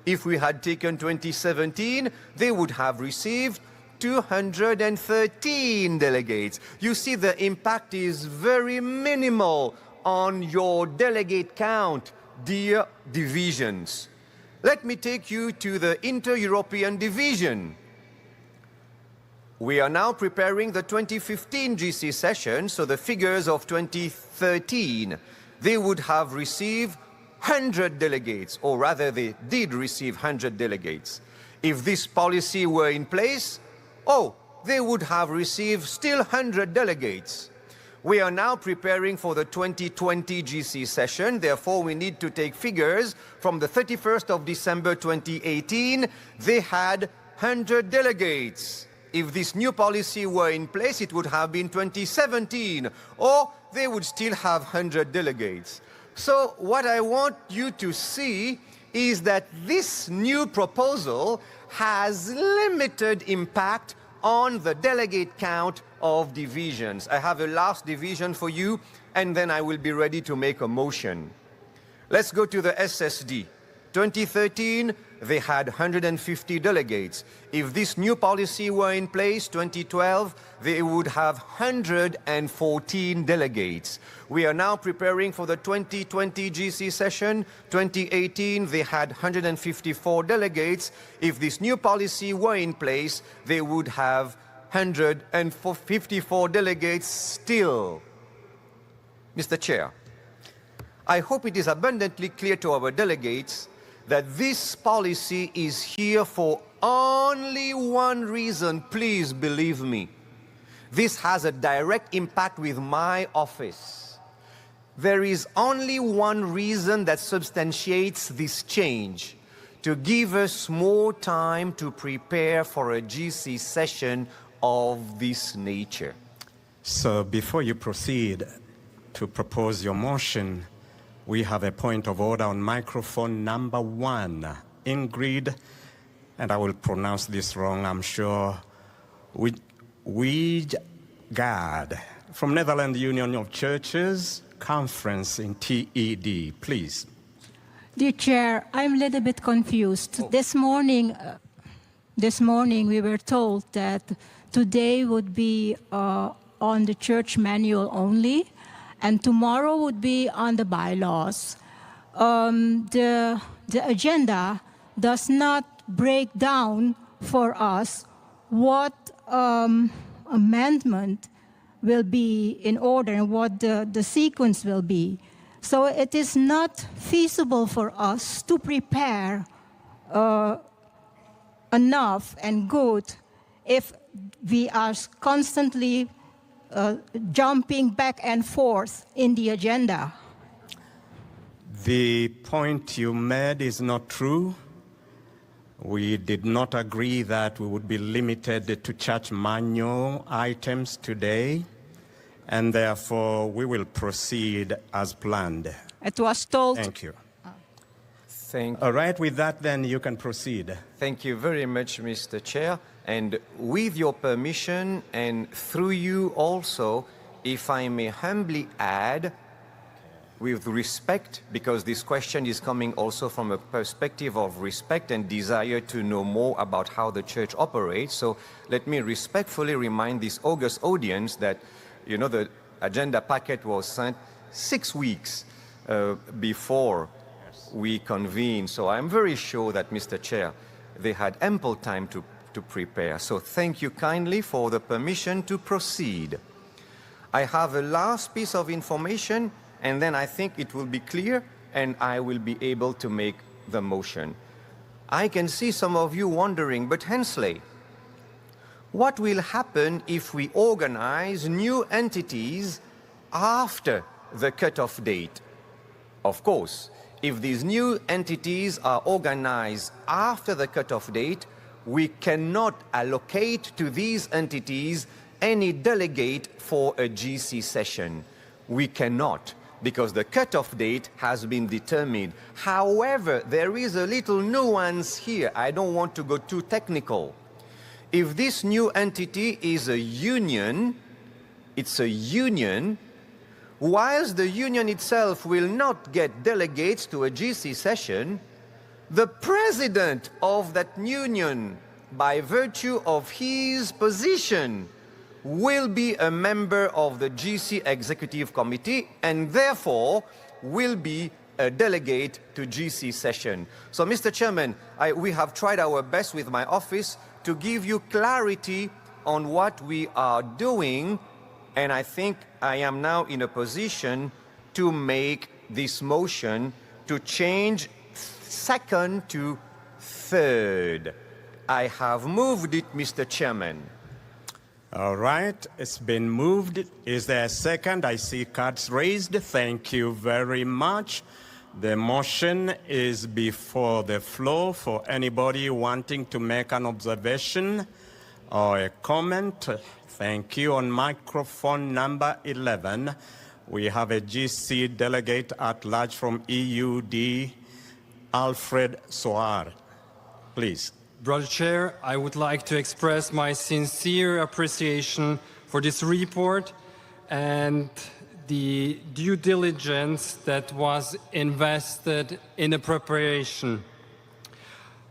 If we had taken 2017, they would have received 213 delegates. You see, the impact is very minimal on your delegate count, dear divisions. Let me take you to the inter-European division. We are now preparing the 2015 GC session, so the figures of 2013, they would have received 100 delegates, or rather they did receive 100 delegates. If this policy were in place, they would have received still 100 delegates. We are now preparing for the 2020 GC session, therefore we need to take figures from the 31st of December 2018, they had 100 delegates. If this new policy were in place, it would have been 2017, or they would still have 100 delegates. So what I want you to see is that this new proposal has limited impact on the delegate count of divisions. I have a last division for you, and then I will be ready to make a motion. Let's go to the SSD. 2013, they had 150 delegates. If this new policy were in place, 2012, they would have 114 delegates. We are now preparing for the 2020 GC session. 2018, they had 154 delegates. If this new policy were in place, they would have 154 delegates still. Mr. Chair, I hope it is abundantly clear to our delegates that this policy is here for only one reason. Please believe me. This has a direct impact with my office. There is only one reason that substantiates this change: to give us more time to prepare for a GC session of this nature. So before you proceed to propose your motion, we have a point of order on microphone number 1. Ingrid, and I will pronounce this wrong, I'm sure, Wijgaard, from Netherlands Union of Churches, Conference in TED, please. Dear Chair, I'm a little bit confused. This morning we were told that today would be on the church manual only, and tomorrow would be on the bylaws. The agenda does not break down for us what amendment will be in order and what the sequence will be. So it is not feasible for us to prepare enough and good if we are constantly jumping back and forth in the agenda. The point you made is not true. We did not agree that we would be limited to church manual items today, and therefore we will proceed as planned. It was told. Thank you. Thank you. All right, with that then you can proceed. Thank you very much, Mr. Chair. And with your permission, and through you also, if I may humbly add, with respect, because this question is coming also from a perspective of respect and desire to know more about how the church operates. So let me respectfully remind this august audience that, you know, the agenda packet was sent 6 weeks before we convened. So I'm very sure that, Mr. Chair, they had ample time to prepare. So thank you kindly for the permission to proceed. I have a last piece of information, and then I think it will be clear and I will be able to make the motion. I can see some of you wondering, but Hensley, what will happen if we organize new entities after the cutoff date? Of course, if these new entities are organized after the cutoff date, we cannot allocate to these entities any delegate for a GC session. We cannot, because the cutoff date has been determined. However, there is a little nuance here. I don't want to go too technical. If this new entity is a union, it's a union, whilst the union itself will not get delegates to a GC session, the president of that union, by virtue of his position, will be a member of the GC Executive Committee and therefore will be a delegate to GC session. So, Mr. Chairman, we have tried our best with my office to give you clarity on what we are doing, and I think I am now in a position to make this motion to change second to third. I have moved it, Mr. Chairman. All right, it's been moved. Is there a second? I see cards raised. Thank you very much. The motion is before the floor for anybody wanting to make an observation or a comment. Thank you. On microphone number 11, we have a GC delegate at large from EUD, Alfred Soar. Please. Brother Chair, I would like to express my sincere appreciation for this report and the due diligence that was invested in the preparation.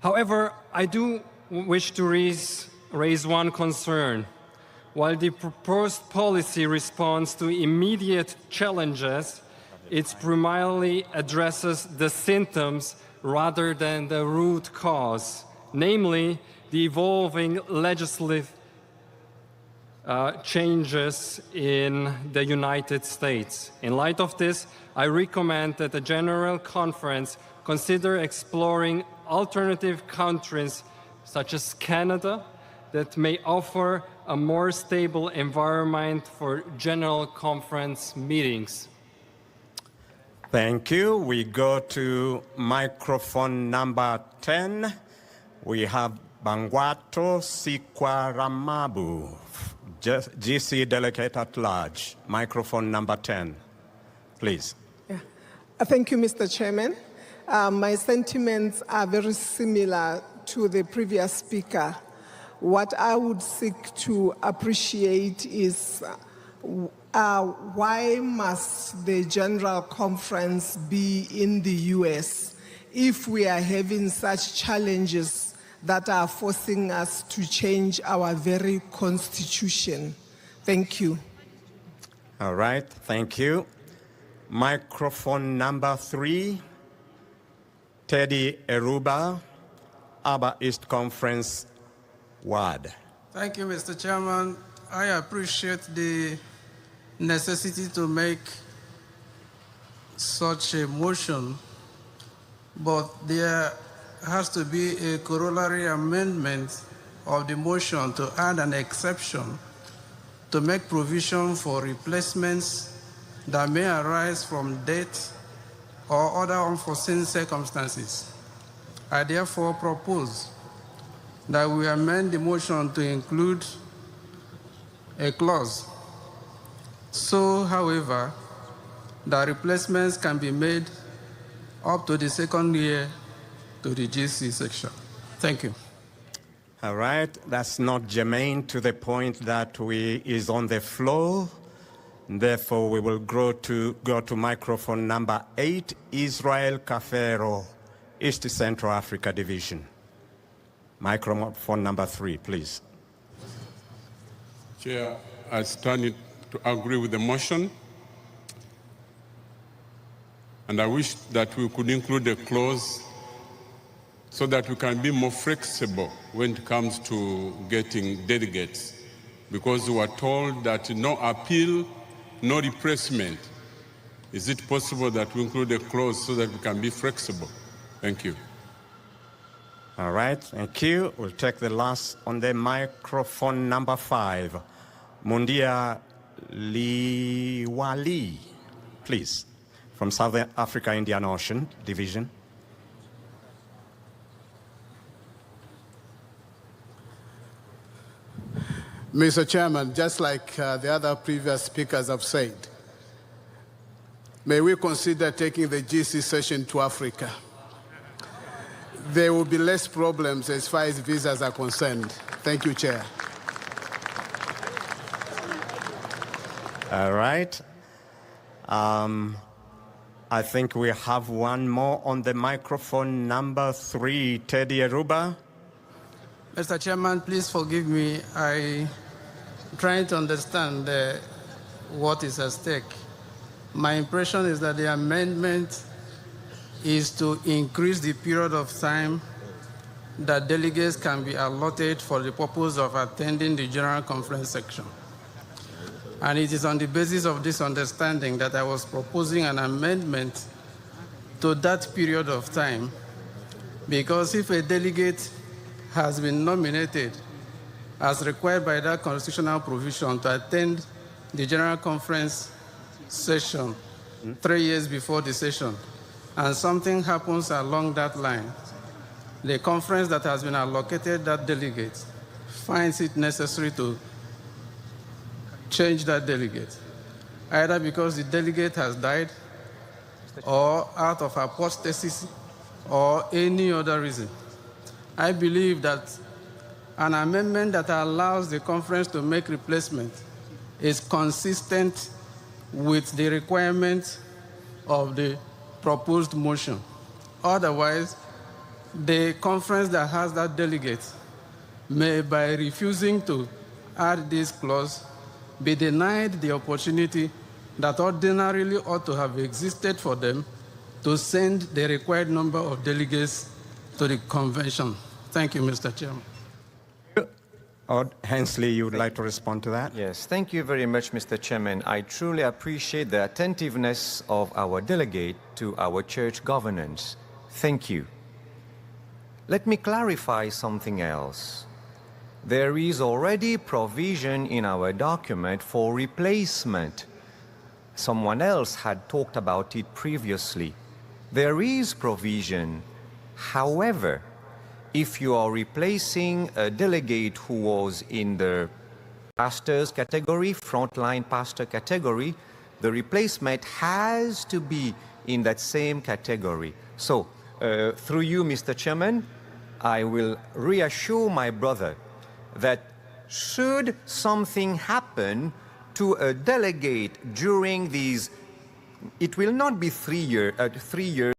However, I do wish to raise one concern. While the proposed policy responds to immediate challenges, it primarily addresses the symptoms rather than the root cause, namely the evolving legislative changes in the United States. In light of this, I recommend that the General Conference consider exploring alternative countries such as Canada that may offer a more stable environment for General Conference meetings. Thank you. We go to microphone number 10. We have Bangwato Sikwaramabu, GC Delegate at Large. Microphone number 10, please. Yeah. Thank you, Mr. Chairman. My sentiments are very similar to the previous speaker. What I would seek to appreciate is why must the General Conference be in the US if we are having such challenges that are forcing us to change our very constitution? Thank you. All right, thank you. Microphone number 3, Teddy Eruba, Aba East Conference Ward. Thank you, Mr. Chairman. I appreciate the necessity to make such a motion, but there has to be a corollary amendment of the motion to add an exception to make provision for replacements that may arise from death or other unforeseen circumstances. I therefore propose that we amend the motion to include a clause. So, however, that replacements can be made up to the second year to the GC section. Thank you. All right, that's not germane to the point that is on the floor. Therefore, we will go to microphone number 8, Israel Kafero, East Central Africa Division. Microphone number 3, please. Chair, I stand to agree with the motion, and I wish that we could include a clause so that we can be more flexible when it comes to getting delegates, because we were told that no appeal, no replacement. Is it possible that we include a clause so that we can be flexible? Thank you. All right, thank you. We'll take the last on the microphone number 5, Mundia Liwali, please, from Southern Africa Indian Ocean Division. Mr. Chairman, just like the other previous speakers have said, may we consider taking the GC session to Africa? There will be less problems as far as visas are concerned. Thank you, Chair. All right. I think we have one more on the microphone, number 3, Teddy Aruba. Mr. Chairman, please forgive me. I'm trying to understand what is at stake. My impression is that the amendment is to increase the period of time that delegates can be allotted for the purpose of attending the General Conference section. And it is on the basis of this understanding that I was proposing an amendment to that period of time, because if a delegate has been nominated as required by that constitutional provision to attend the General Conference session 3 years before the session, and something happens along that line, the conference that has been allocated that delegate finds it necessary to change that delegate, either because the delegate has died or out of apostasy or any other reason. I believe that an amendment that allows the conference to make replacement is consistent with the requirements of the proposed motion. Otherwise, the conference that has that delegate may, by refusing to add this clause, be denied the opportunity that ordinarily ought to have existed for them to send the required number of delegates to the convention. Thank you, Mr. Chairman. Hensley, you would like to respond to that? Yes, thank you very much, Mr. Chairman. I truly appreciate the attentiveness of our delegate to our church governance. Thank you. Let me clarify something else. There is already provision in our document for replacement. Someone else had talked about it previously. There is provision. However, if you are replacing a delegate who was in the pastors category, frontline pastor category, the replacement has to be in that same category. So, through you, Mr. Chairman, I will reassure my brother that should something happen to a delegate during these, it will not be 3 years.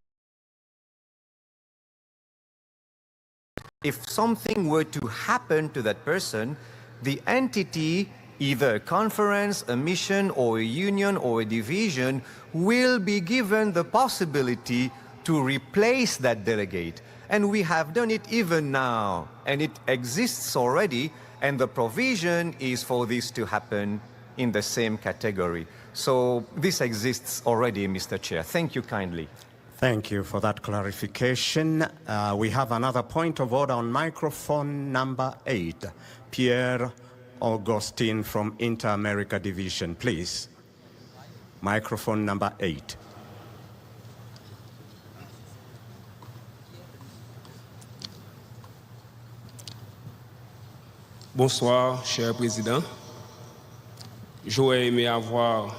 If something were to happen to that person, the entity, either a conference, a mission, or a union, or a division, will be given the possibility to replace that delegate. And we have done it even now, and it exists already, and the provision is for this to happen in the same category. So this exists already, Mr. Chair. Thank you kindly. Thank you for that clarification. We have another point of order on microphone number 8. Pierre Augustin from Inter-America Division, please. Microphone number 8. Bonsoir, cher Président. J'aurais aimé avoir...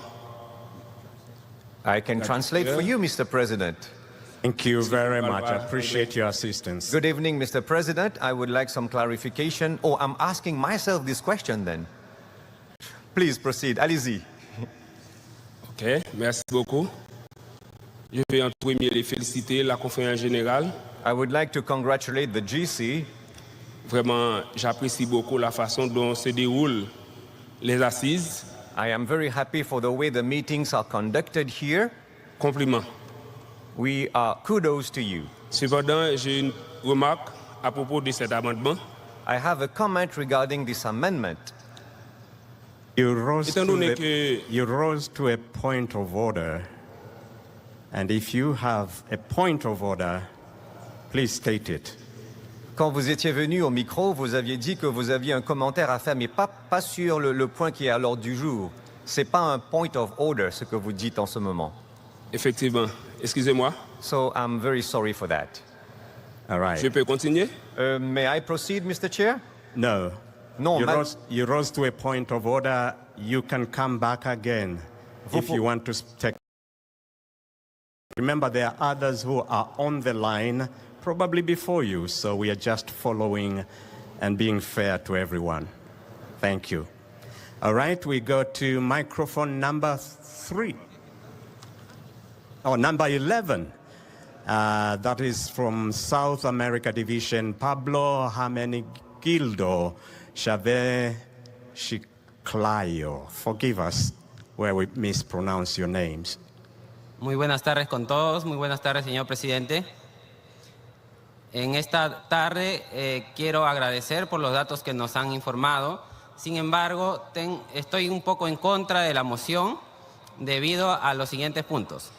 I can translate for you, Mr. President. Thank you very much. I appreciate your assistance. Good evening, Mr. President. I would like some clarification. Oh, I'm asking myself this question then. Please proceed. Allez-y. Ok, merci beaucoup. Je vais en premier les féliciter, la conférence générale. I would like to congratulate the GC. Vraiment, j'apprécie beaucoup la façon dont se déroulent les assises. I am very happy for the way the meetings are conducted here. Compliment. We are kudos to you. Cependant, j'ai une remarque à propos de cet amendement. I have a comment regarding this amendment. You rose to a point of order. And if you have a point of order, please state it. Quand vous étiez venu au micro, vous aviez dit que vous aviez un commentaire à faire, mais pas sur le point qui est à l'ordre du jour. Ce n'est pas un point of order, ce que vous dites en ce moment. Effectivement. Excusez-moi. So I'm very sorry for that. All right. Je peux continuer? May I proceed, Mr. Chair? No. No, you rose to a point of order. You can come back again if you want to take. Remember, there are others who are on the line, probably before you, so we are just following and being fair to everyone. Thank you. All right, we go to microphone number 3. number 11. That is from South America Division, Pablo Hermenegildo Chavez Chiclayo. Forgive us where we mispronounce your names. Muy buenas tardes con todos. Muy buenas tardes, señor presidente. En esta tarde quiero agradecer por los datos que nos han informado. Sin embargo, estoy un poco en contra de la moción debido a los siguientes puntos.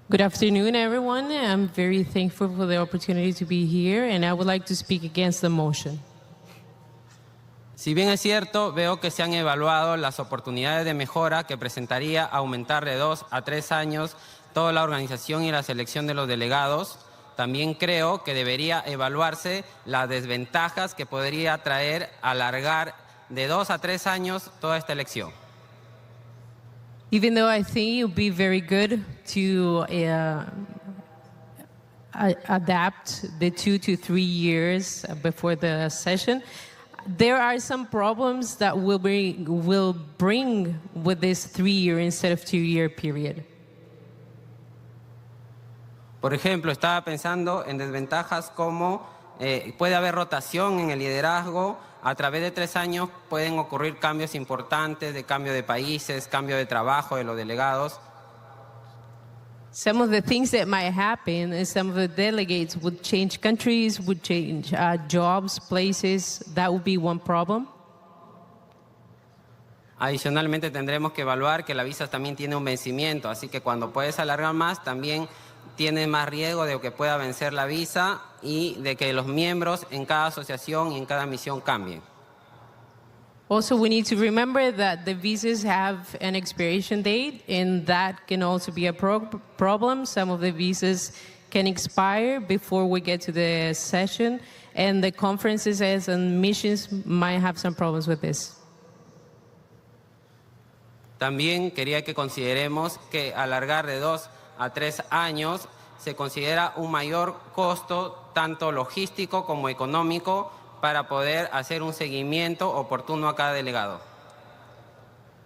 Good afternoon, everyone. I'm very thankful for the opportunity to be here, and I would like to speak against the motion. Si bien es cierto, veo que se han evaluado las oportunidades de mejora que presentaría aumentar de 2 a 3 años toda la organización y la selección de los delegados. También creo que debería evaluarse las desventajas que podría traer alargar de 2 a 3 años toda esta elección. Even though I think it would be very good to adapt the 2 to 3 years before the session, there are some problems that will bring with this 3-year instead of 2-year period. Por ejemplo, estaba pensando en desventajas como puede haber rotación en el liderazgo. A través de 3 años pueden ocurrir cambios importantes de cambio de países, cambio de trabajo de los delegados. Some of the things that might happen is some of the delegates would change countries, would change jobs, places. That would be one problem. Adicionalmente tendremos que evaluar que la visa también tiene un vencimiento, así que cuando puedes alargar más también tiene más riesgo de que pueda vencer la visa y de que los miembros en cada asociación y en cada misión cambien. Also, we need to remember that the visas have an expiration date, and that can also be a problem. Some of the visas can expire before we get to the session, and the conferences and missions might have some problems with this. También quería que consideremos que alargar de 2 a 3 años se considera un mayor costo, tanto logístico como económico, para poder hacer un seguimiento oportuno a cada delegado.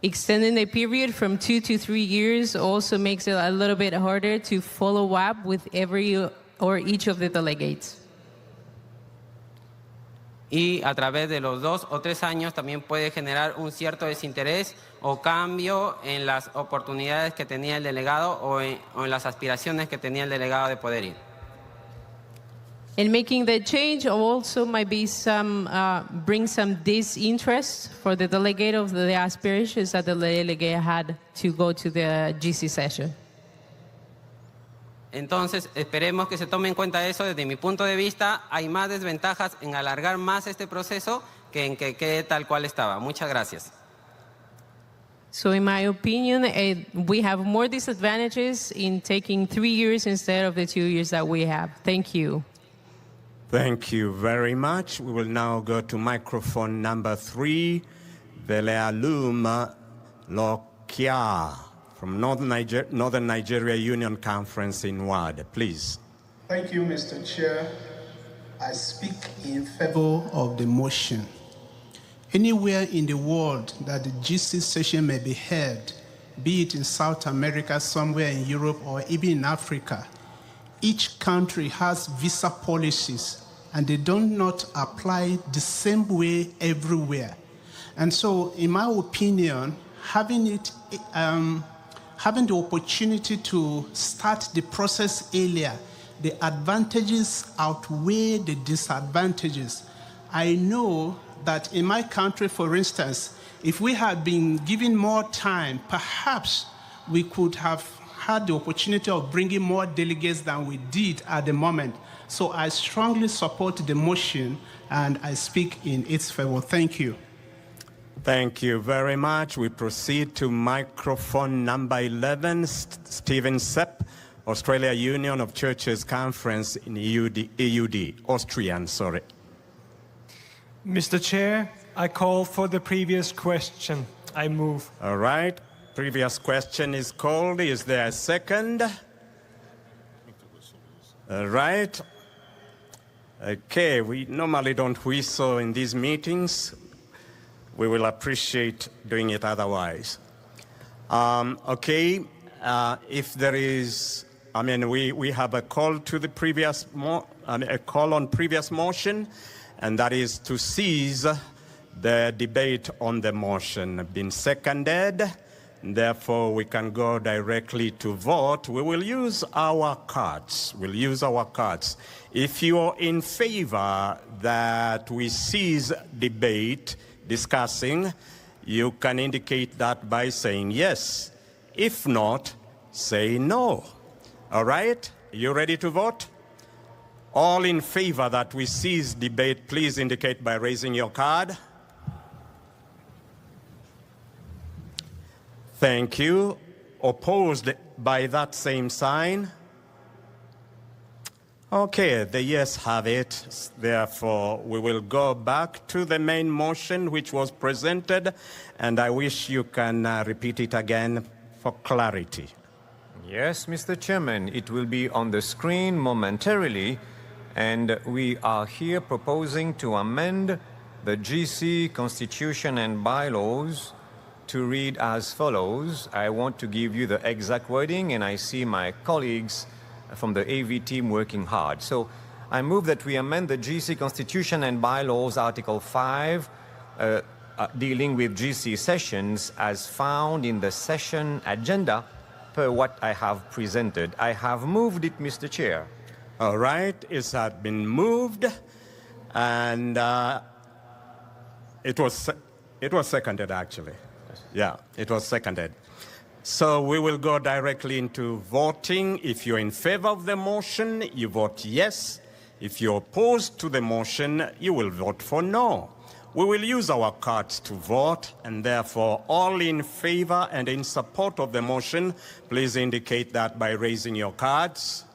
Extending the period from 2 to 3 years also makes it a little bit harder to follow up with every or each of the delegates. Y a través de los 2 o 3 años también puede generar un cierto desinterés o cambio en las oportunidades que tenía el delegado o en las aspiraciones que tenía el delegado de poder ir. And making the change also might be bring some disinterest for the delegate of the aspirations that the delegate had to go to the GC session. Entonces, esperemos que se tome en cuenta eso. Desde mi punto de vista, hay más desventajas en alargar más este proceso que en que quede tal cual estaba. Muchas gracias. So in my opinion, we have more disadvantages in taking 3 years instead of the 2 years that we have. Thank you. Thank you very much. We will now go to microphone number 3, Velealum Lokia from Northern Nigeria Union Conference in WAD. Please. Thank you, Mr. Chair. I speak in favor of the motion. Anywhere in the world that the GC session may be held, be it in South America, somewhere in Europe, or even in Africa, each country has visa policies, and they do not apply the same way everywhere. And so, in my opinion, having the opportunity to start the process earlier, the advantages outweigh the disadvantages. I know that in my country, for instance, if we had been given more time, perhaps we could have had the opportunity of bringing more delegates than we did at the moment. So I strongly support the motion, and I speak in its favor. Thank you. Thank you very much. We proceed to microphone number 11, Stephen Sepp, Australia Union of Churches Conference in Austrian, sorry. Mr. Chair, I call for the previous question. I move. All right. Previous question is called. Is there a second? All right. Okay, we normally don't whistle in these meetings. We will appreciate doing it otherwise. Okay, if there is, we have a call to the previous, a call on previous motion, and that is to cease the debate on the motion. Been seconded, therefore we can go directly to vote. We will use our cards. We'll use our cards. If you're in favor that we cease debate, discussing, you can indicate that by saying yes. If not, say no. All right? You ready to vote? All in favor that we cease debate, please indicate by raising your card. Thank you. Opposed by that same sign? Okay, the yes have it. Therefore, we will go back to the main motion which was presented, and I wish you can repeat it again for clarity. Yes, Mr. Chairman, it will be on the screen momentarily, and we are here proposing to amend the GC Constitution and bylaws to read as follows. I want to give you the exact wording, and I see my colleagues from the AV team working hard. So I move that we amend the GC Constitution and bylaws Article 5 dealing with GC sessions as found in the session agenda per what I have presented. I have moved it, Mr. Chair. All right, it has been moved, and it was seconded actually. Yeah, it was seconded. So we will go directly into voting. If you're in favor of the motion, you vote yes. If you're opposed to the motion, you will vote for no. We will use our cards to vote, and therefore all in favor and in support of the motion, please indicate that by raising your cards.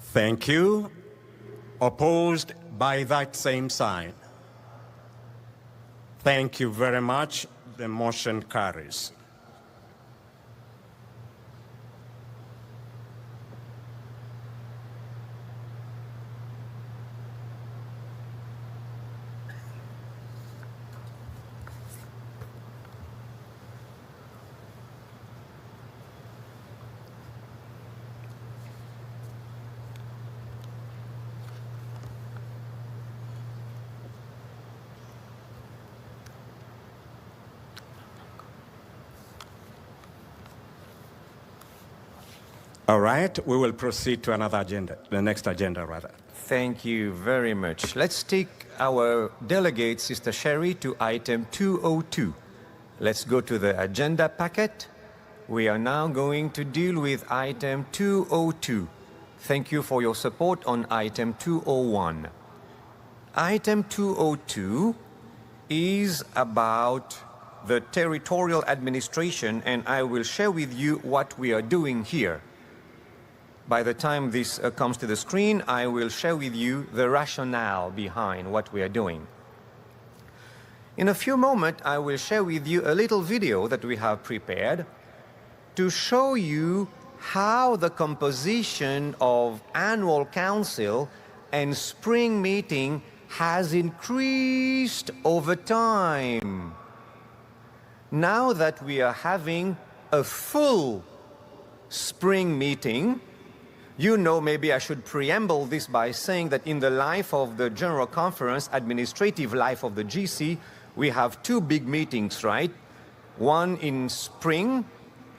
Thank you. Opposed by that same sign. Thank you very much. The motion carries. All right, we will proceed to another agenda, the next agenda rather. Thank you very much. Let's take our delegate, Sister Sherry, to item 202. Let's go to the agenda packet. We are now going to deal with item 202. Thank you for your support on item 201. Item 202 is about the territorial administration, and I will share with you what we are doing here. By the time this comes to the screen, I will share with you the rationale behind what we are doing. In a few moments, I will share with you a little video that we have prepared to show you how the composition of annual council and spring meeting has increased over time. Now that we are having a full spring meeting, you know, maybe I should preamble this by saying that in the life of the General Conference, administrative life of the GC, we have two big meetings, right? One in spring,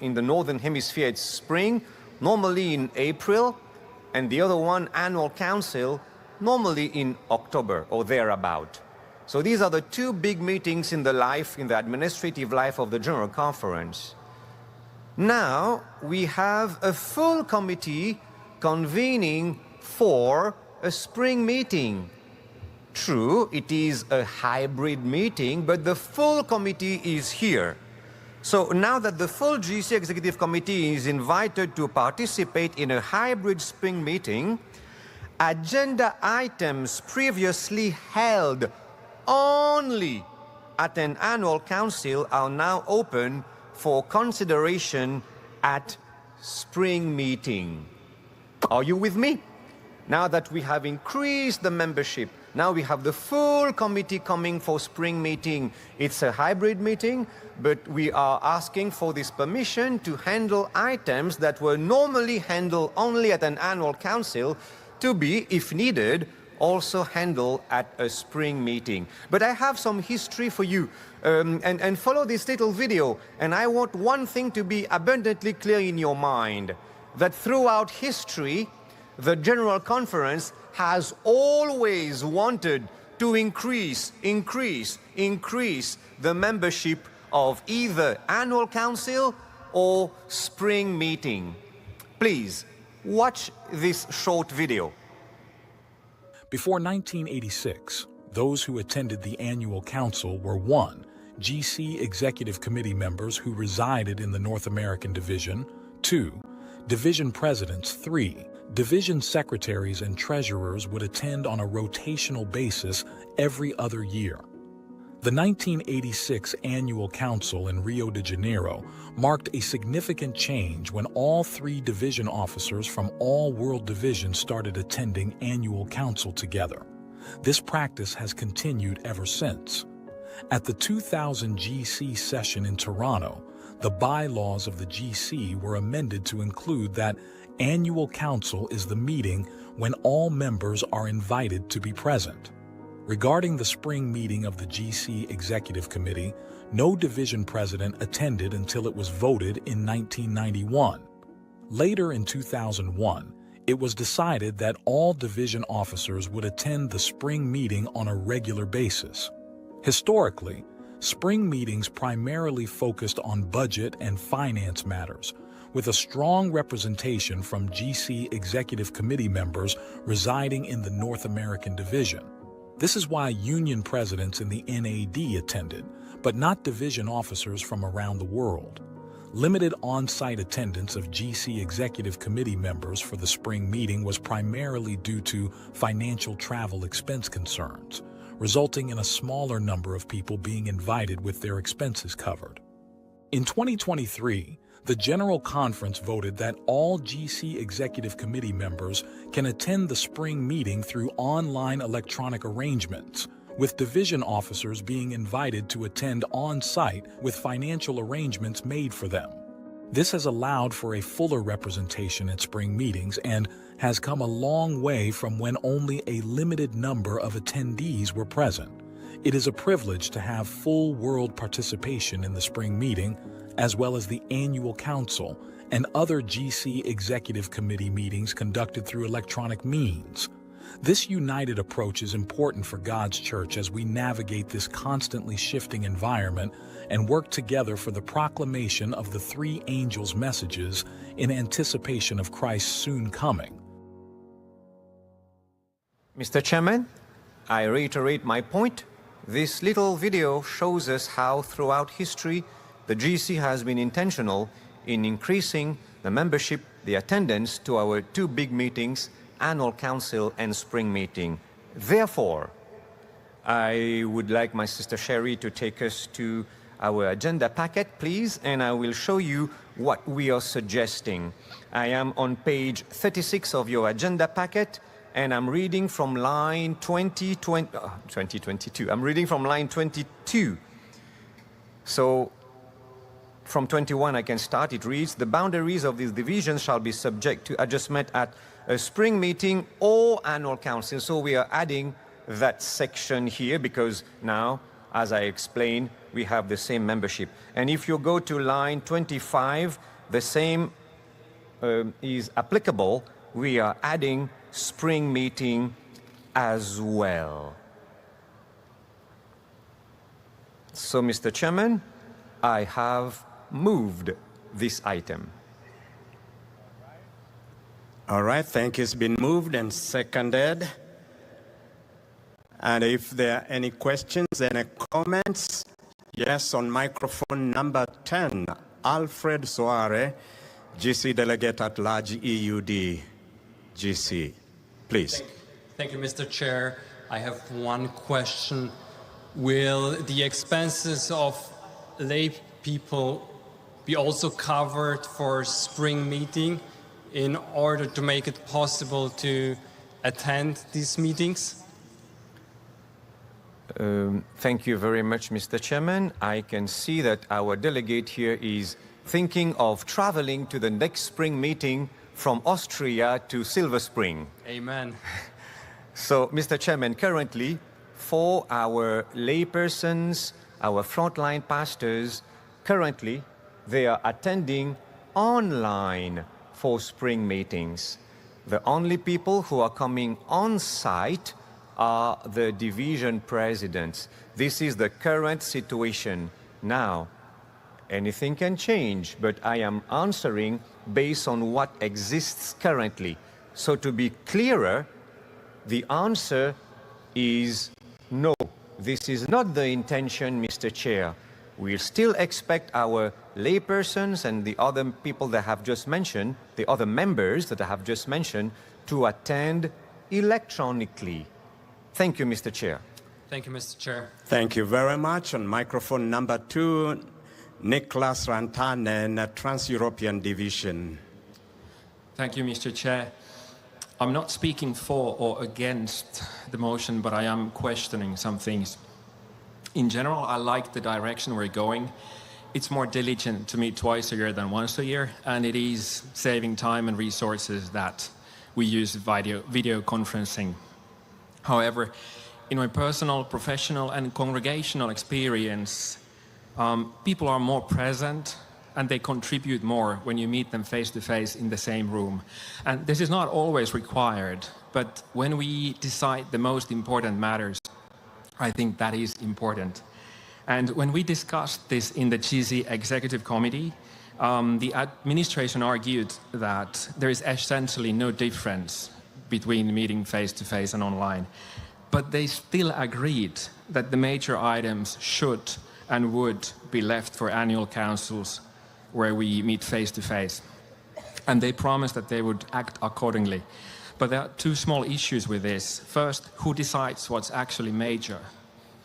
in the Northern Hemisphere it's spring, normally in April, and the other one, annual council, normally in October or thereabout. So these are the two big meetings in the life, in the administrative life of the General Conference. Now we have a full committee convening for a spring meeting. True, it is a hybrid meeting, but the full committee is here. So now that the full GC Executive Committee is invited to participate in a hybrid spring meeting, agenda items previously held only at an annual council are now open for consideration at spring meeting. Are you with me? now that we have increased the membership, now we have the full committee coming for spring meeting. It's a hybrid meeting, but we are asking for this permission to handle items that were normally handled only at an annual council to be, if needed, also handled at a spring meeting. But I have some history for you, and follow this little video. And I want one thing to be abundantly clear in your mind, that throughout history, the General Conference has always wanted to increase the membership of either annual council or spring meeting. Please, watch this short video. Before 1986, those who attended the annual council were 1. GC Executive Committee members who resided in the North American Division, 2. Division presidents, 3. Division secretaries and treasurers would attend on a rotational basis every other year. The 1986 Annual Council in Rio de Janeiro marked a significant change when all 3 division officers from all world divisions started attending Annual Council together. This practice has continued ever since. At the 2000 GC session in Toronto, the bylaws of the GC were amended to include that Annual Council is the meeting when all members are invited to be present. Regarding the spring meeting of the GC Executive Committee, no division president attended until it was voted in 1991. Later in 2001, it was decided that all division officers would attend the spring meeting on a regular basis. Historically, spring meetings primarily focused on budget and finance matters, with a strong representation from GC Executive Committee members residing in the North American Division. This is why union presidents in the NAD attended, but not division officers from around the world. Limited on-site attendance of GC Executive Committee members for the spring meeting was primarily due to financial travel expense concerns, resulting in a smaller number of people being invited with their expenses covered. In 2023, the General Conference voted that all GC Executive Committee members can attend the spring meeting through online electronic arrangements, with division officers being invited to attend on-site with financial arrangements made for them. This has allowed for a fuller representation at spring meetings and has come a long way from when only a limited number of attendees were present. It is a privilege to have full world participation in the spring meeting, as well as the Annual Council and other GC Executive Committee meetings conducted through electronic means. This united approach is important for God's church as we navigate this constantly shifting environment and work together for the proclamation of the 3 angels' messages in anticipation of Christ's soon coming. Mr. Chairman, I reiterate my point. This little video shows us how throughout history the GC has been intentional in increasing the membership, the attendance to our 2 big meetings, Annual Council and Spring Meeting. Therefore, I would like my sister Sherry to take us to our agenda packet, please, and I will show you what we are suggesting. I am on page 36 of your agenda packet, and I'm reading from line 2022. I'm reading from line 22. So, from 21 I can start. It reads, the boundaries of these divisions shall be subject to adjustment at a spring meeting or annual council. So we are adding that section here because now, as I explained, we have the same membership. And if you go to line 25, the same is applicable. We are adding spring meeting as well. So, Mr. Chairman, I have moved this item. All right, thank you. It's been moved and seconded. And if there are any questions, any comments, yes, on microphone number 10, Alfred Soare, GC Delegate at Large EUD, GC. Please. Thank you, Mr. Chair. I have one question. Will the expenses of lay people be also covered for spring meeting in order to make it possible to attend these meetings? Thank you very much, Mr. Chairman. I can see that our delegate here is thinking of traveling to the next spring meeting from Austria to Silver Spring. Amen. So, Mr. Chairman, currently, for our laypersons, our frontline pastors, currently, they are attending online for spring meetings. The only people who are coming on site are the division presidents. This is the current situation now. Anything can change, but I am answering based on what exists currently. So to be clearer, the answer is no. This is not the intention, Mr. Chair. We'll still expect our laypersons and the other people that I have just mentioned, the other members that I have just mentioned, to attend electronically. Thank you, Mr. Chair. Thank you, Mr. Chair. Thank you very much. On microphone number 2, Nicholas Rantanen, Trans-European Division. Thank you, Mr. Chair. I'm not speaking for or against the motion, but I am questioning some things. In general, I like the direction we're going. It's more diligent to meet twice a year than once a year, and it is saving time and resources that we use video conferencing. However, in my personal, professional, and congregational experience, people are more present and they contribute more when you meet them face-to-face in the same room. And this is not always required, but when we decide the most important matters, I think that is important. And when we discussed this in the GC Executive Committee, the administration argued that there is essentially no difference between meeting face-to-face and online. But they still agreed that the major items should and would be left for annual councils where we meet face-to-face. And they promised that they would act accordingly. But there are two small issues with this. First, who decides what's actually major?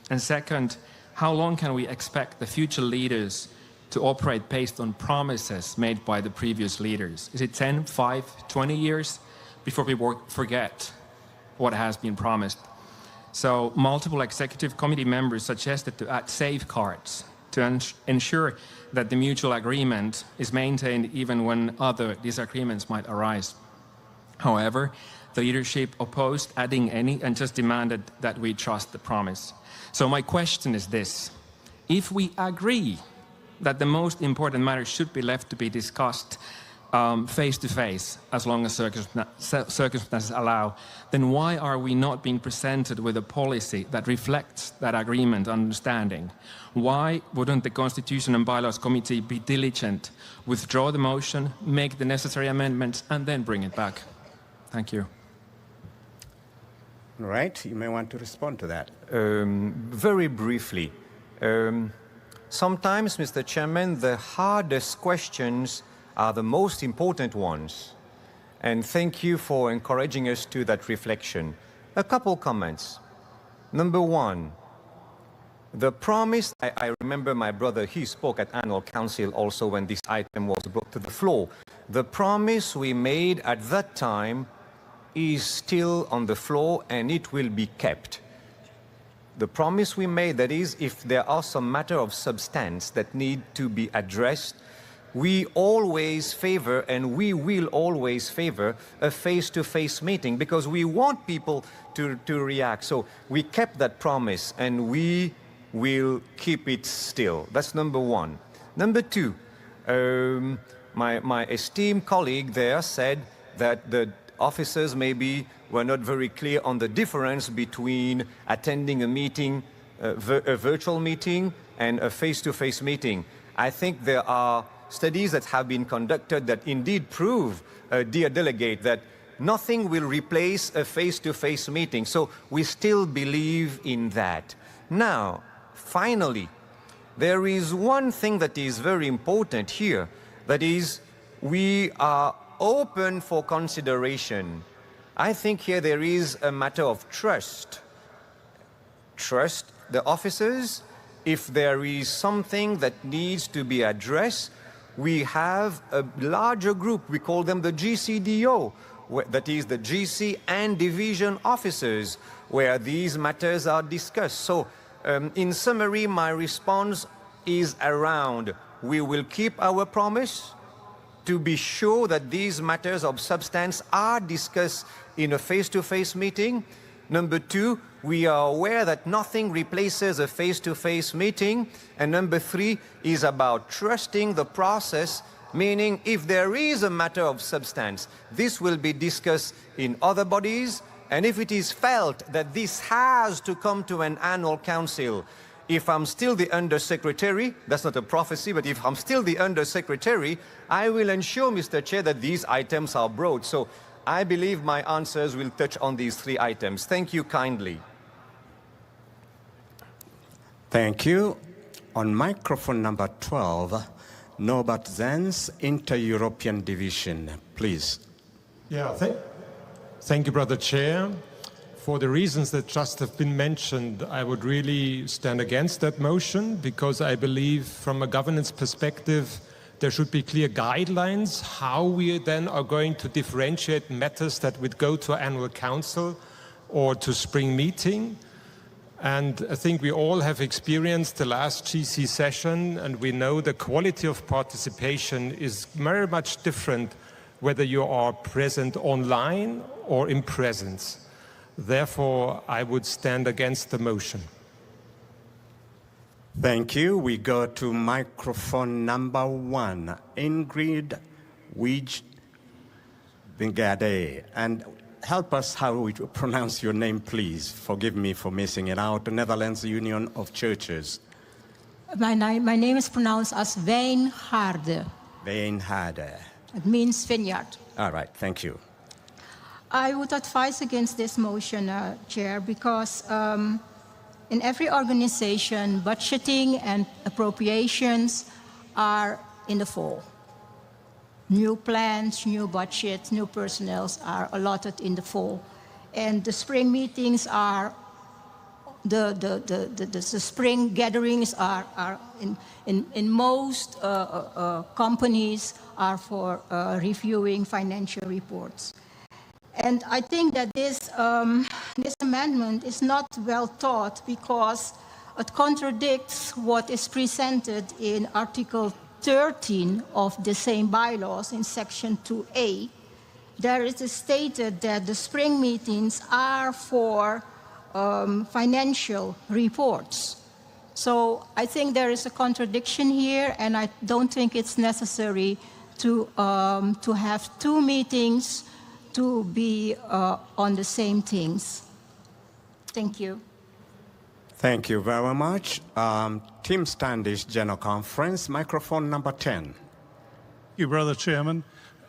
And second, how long can we expect the future leaders to operate based on promises made by the previous leaders? Is it 10, 5, 20 years before people forget what has been promised? So multiple executive committee members suggested to add safeguards to ensure that the mutual agreement is maintained even when other disagreements might arise. However, the leadership opposed adding any and just demanded that we trust the promise. So my question is this: if we agree that the most important matters should be left to be discussed face-to-face, as long as circumstances allow, then why are we not being presented with a policy that reflects that agreement and understanding? Why wouldn't the Constitution and Bylaws Committee be diligent, withdraw the motion, make the necessary amendments, and then bring it back? Thank you. All right, you may want to respond to that. Very briefly. Sometimes, Mr. Chairman, the hardest questions are the most important ones. And thank you for encouraging us to that reflection. A couple comments. Number one, the promise, I remember my brother, he spoke at annual council also when this item was brought to the floor. The promise we made at that time is still on the floor and it will be kept. The promise we made, that is, if there are some matter of substance that need to be addressed, we always favor, and we will always favor, a face-to-face meeting because we want people to react. So we kept that promise and we will keep it still. That's number one. Number two, my esteemed colleague there said that the officers maybe were not very clear on the difference between attending a meeting, a virtual meeting, and a face-to-face meeting. I think there are studies that have been conducted that indeed prove, dear delegate, that nothing will replace a face-to-face meeting. So we still believe in that. Now, finally, there is one thing that is very important here. That is, we are open for consideration. I think here there is a matter of trust. Trust the officers. If there is something that needs to be addressed, we have a larger group, we call them the GCDO, that is the GC and division officers, where these matters are discussed. So, in summary, my response is around, we will keep our promise to be sure that these matters of substance are discussed in a face-to-face meeting. Number two, we are aware that nothing replaces a face-to-face meeting. And number three is about trusting the process, meaning if there is a matter of substance, this will be discussed in other bodies. And if it is felt that this has to come to an annual council, if I'm still the Undersecretary, that's not a prophecy, but if I'm still the Undersecretary, I will ensure, Mr. Chair, that these items are brought. So I believe my answers will touch on these three items. Thank you kindly. Thank you. On microphone number 12, Norbert Zenz, Inter-European Division, please. Yeah, thank you, Brother Chair. For the reasons that just have been mentioned, I would really stand against that motion, because I believe from a governance perspective, there should be clear guidelines how we then are going to differentiate matters that would go to annual council or to spring meeting. And I think we all have experienced the last GC session, and we know the quality of participation is very much different whether you are present online or in presence. Therefore, I would stand against the motion. Thank you. We go to microphone number 1, Ingrid Wijbingade. And help us how we pronounce your name, please. Forgive me for missing it out. The Netherlands Union of Churches. My name is pronounced as Wijngaarde. Wijngaarde. It means vineyard. All right, thank you. I would advise against this motion, Chair, because in every organization, budgeting and appropriations are in the fall. New plans, new budgets, new personnel are allotted in the fall. And the spring meetings are, the spring gatherings are in most companies are for reviewing financial reports. And I think that this amendment is not well thought, because it contradicts what is presented in Article 13 of the same bylaws in Section 2A. There it is stated that the spring meetings are for financial reports. So I think there is a contradiction here, and I don't think it's necessary to have two meetings to be on the same things. Thank you. Thank you very much. Tim Standish, General Conference, microphone number 10. Thank you, Brother Chairman.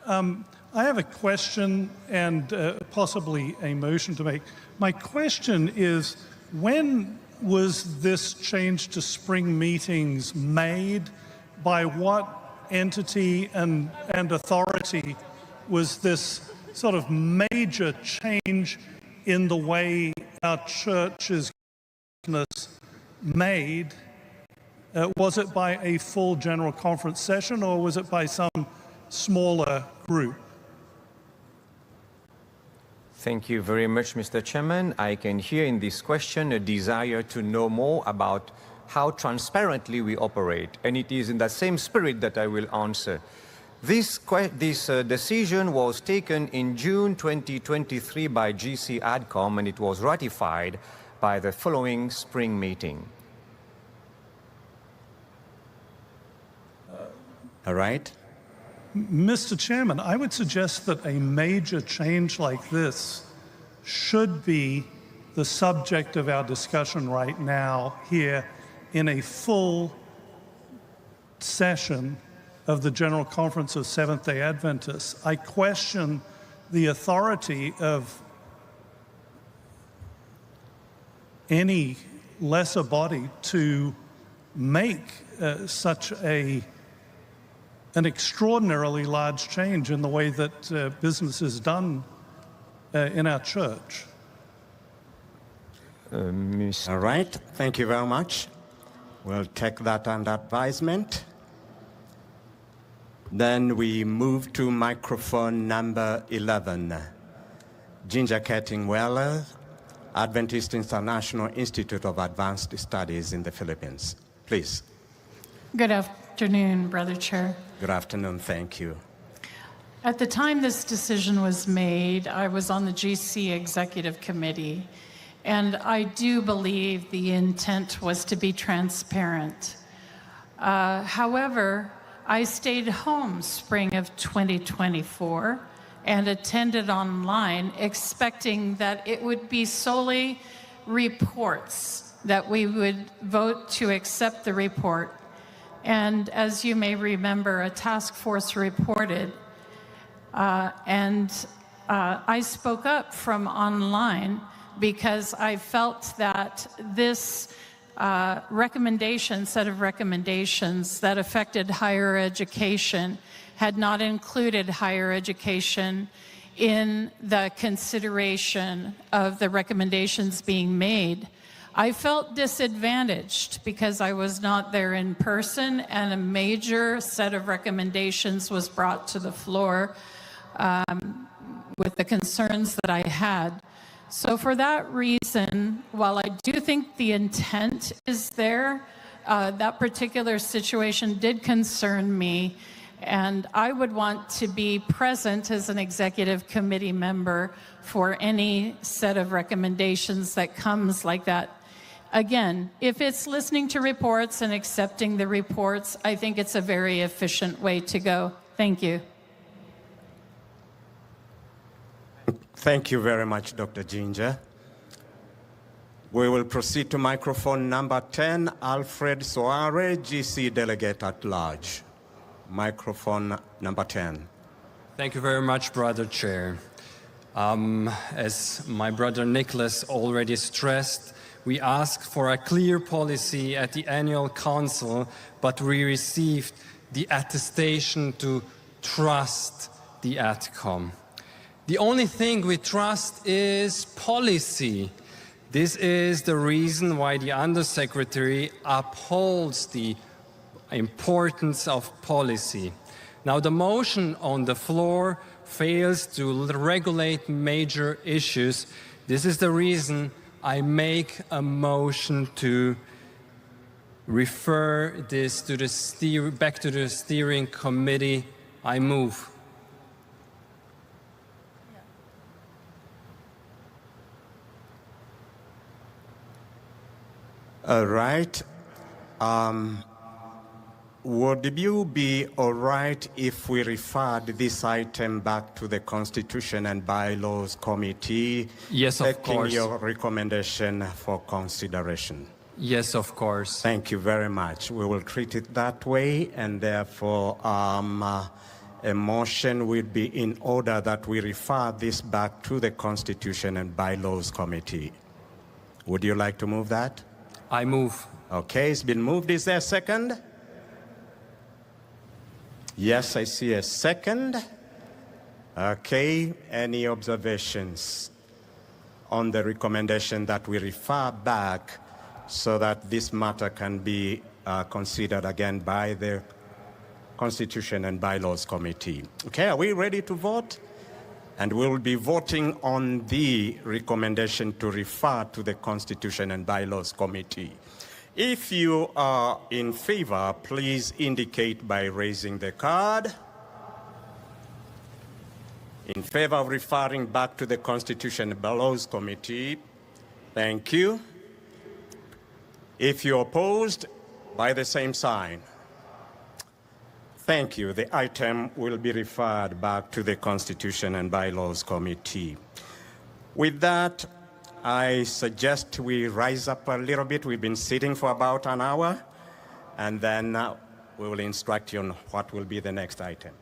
I have a question and possibly a motion to make. My question is, when was this change to spring meetings made? By what entity and authority was this sort of major change in the way our church is made? Was it by a full General Conference session, or was it by some smaller group? Thank you very much, Mr. Chairman. I can hear in this question a desire to know more about how transparently we operate, and it is in that same spirit that I will answer. This decision was taken in June 2023 by GC ADCOM, and it was ratified by the following spring meeting. All right. Mr. Chairman, I would suggest that a major change like this should be the subject of our discussion right now here in a full session of the General Conference of Seventh-day Adventists. I question the authority of any lesser body to make such an extraordinarily large change in the way that business is done in our church. All right, thank you very much. We'll take that under advisement. Then we move to microphone number 11. Ginger Ketting-Weller, Adventist International Institute of Advanced Studies in the Philippines. Please. Good afternoon, Brother Chair. Good afternoon, thank you. At the time this decision was made, I was on the GC Executive Committee, and I do believe the intent was to be transparent. However, I stayed home spring of 2024 and attended online, expecting that it would be solely reports, that we would vote to accept the report. And as you may remember, a task force reported, and I spoke up from online because I felt that this set of recommendations that affected higher education had not included higher education in the consideration of the recommendations being made. I felt disadvantaged because I was not there in person, and a major set of recommendations was brought to the floor with the concerns that I had. So for that reason, while I do think the intent is there, that particular situation did concern me, and I would want to be present as an executive committee member for any set of recommendations that comes like that. Again, if it's listening to reports and accepting the reports, I think it's a very efficient way to go. Thank you. Thank you very much, Dr. Ginger. We will proceed to microphone number 10, Alfred Soare, GC Delegate at Large. Microphone number 10. Thank you very much, Brother Chair. As my brother Nicholas already stressed, we asked for a clear policy at the annual council, but we received the attestation to trust the ADCOM. The only thing we trust is policy. This is the reason why the Undersecretary upholds the importance of policy. Now, the motion on the floor fails to regulate major issues. This is the reason I make a motion to refer this to the back to the steering committee. I move. All right. Would you be all right if we referred this item back to the Constitution and Bylaws Committee? Yes, of course. Taking your recommendation for consideration. Yes, of course. Thank you very much. We will treat it that way, and therefore a motion will be in order that we refer this back to the Constitution and Bylaws Committee. Would you like to move that? I move. Okay, it's been moved. Is there a second? Yes, I see a second. Okay, any observations on the recommendation that we refer back so that this matter can be considered again by the Constitution and Bylaws Committee? Okay, are we ready to vote? And we'll be voting on the recommendation to refer to the Constitution and Bylaws Committee. If you are in favor, please indicate by raising the card. In favor of referring back to the Constitution and Bylaws Committee, thank you. If you're opposed, by the same sign. Thank you. The item will be referred back to the Constitution and Bylaws Committee. With that, I suggest we rise up a little bit. We've been sitting for about an hour, and then we will instruct you on what will be the next item.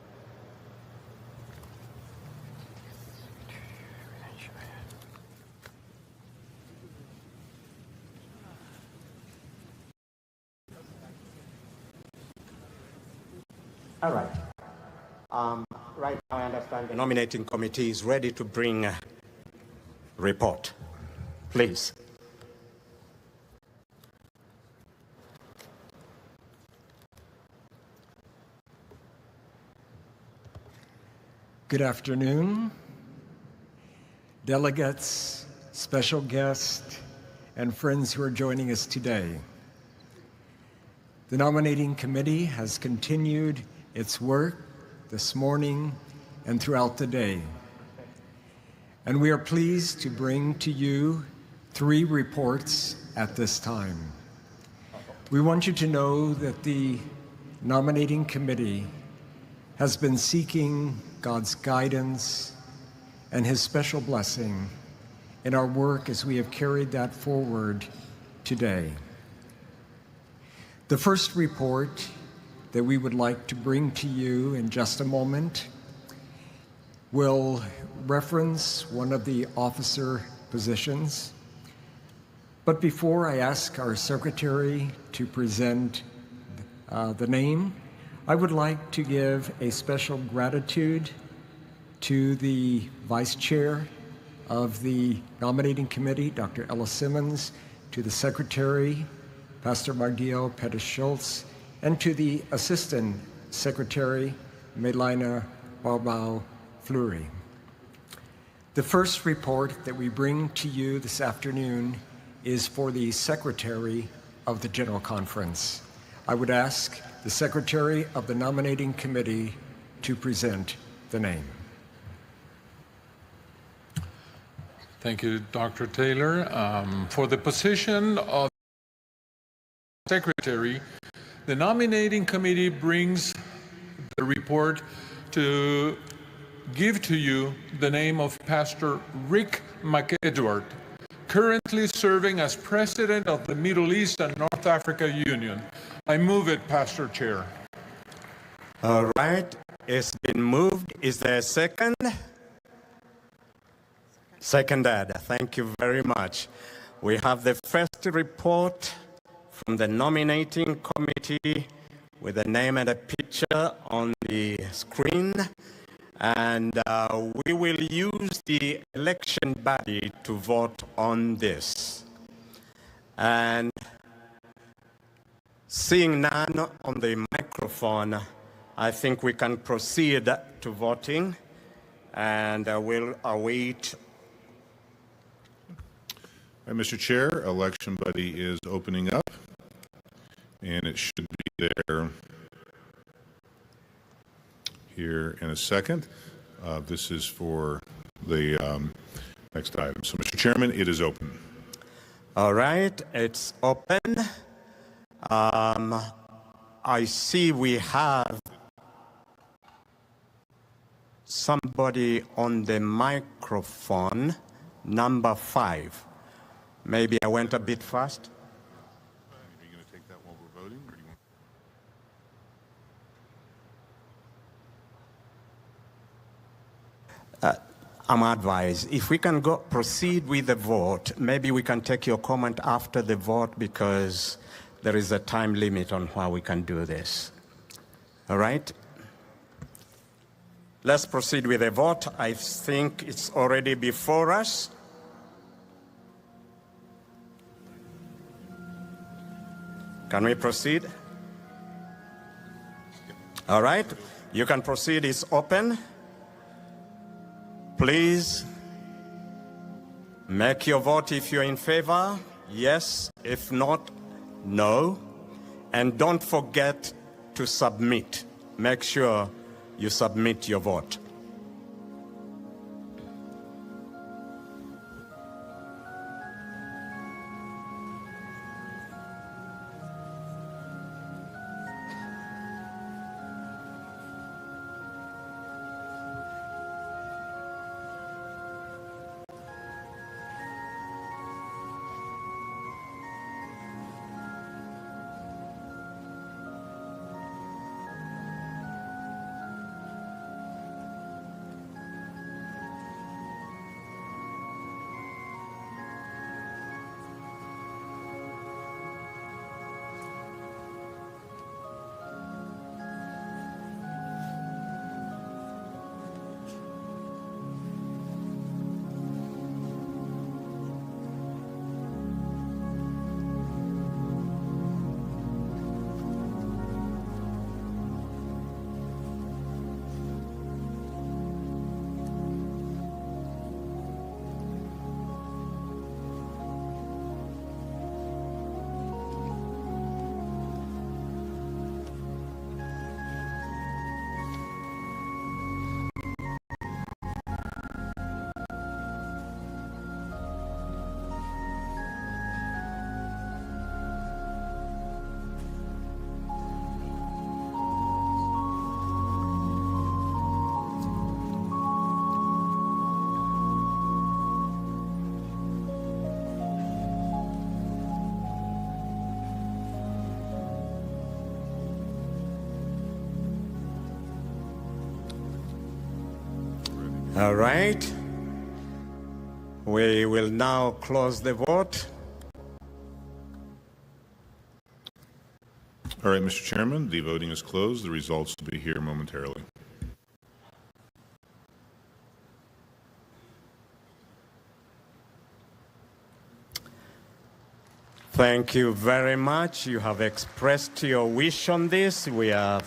All right. Right now, I understand the nominating committee is ready to bring a report. Please. Good afternoon. delegates, special guests, and friends who are joining us today. The nominating committee has continued its work this morning and throughout the day. And we are pleased to bring to you 3 reports at this time. We want you to know that the nominating committee has been seeking God's guidance and His special blessing in our work as we have carried that forward today. The first report that we would like to bring to you in just a moment will reference one of the officer positions. But before I ask our secretary to present the name, I would like to give a special gratitude to the Vice Chair of the Nominating Committee, Dr. Ella Simmons, to the Secretary, Pastor Magdio Pettis-Schultz, and to the Assistant Secretary, Melina Barbau-Fleury. The first report that we bring to you this afternoon is for the Secretary of the General Conference. I would ask the Secretary of the Nominating Committee to present the name. Thank you, Dr. Taylor. For the position of Secretary, the Nominating Committee brings the report to give to you the name of Pastor Rick McEdward, currently serving as President of the Middle East and North Africa Union. I move it, Pastor Chair. All right, it's been moved. Is there a second? Seconded. Thank you very much. We have the first report from the nominating committee with the name and a picture on the screen. And we will use the election body to vote on this. And seeing none on the microphone, I think we can proceed to voting, and we'll await. Mr. Chair, election buddy is opening up, and it should be there here in a second. This is for the next item. So, Mr. Chairman, it is open. All right, it's open. I see we have somebody on the microphone, number 5. Maybe I went a bit fast. Are you going to take that while we're voting? Or do you want... I'm advised, if we can proceed with the vote, maybe we can take your comment after the vote because there is a time limit on how we can do this. All right? Let's proceed with the vote. I think it's already before us. Can we proceed? All right, you can proceed. It's open. Please make your vote if you're in favor. Yes. If not, no. And don't forget to submit. Make sure you submit your vote. All right. We will now close the vote. All right, Mr. Chairman, the voting is closed. The results will be here momentarily. Thank you very much. You have expressed your wish on this. We are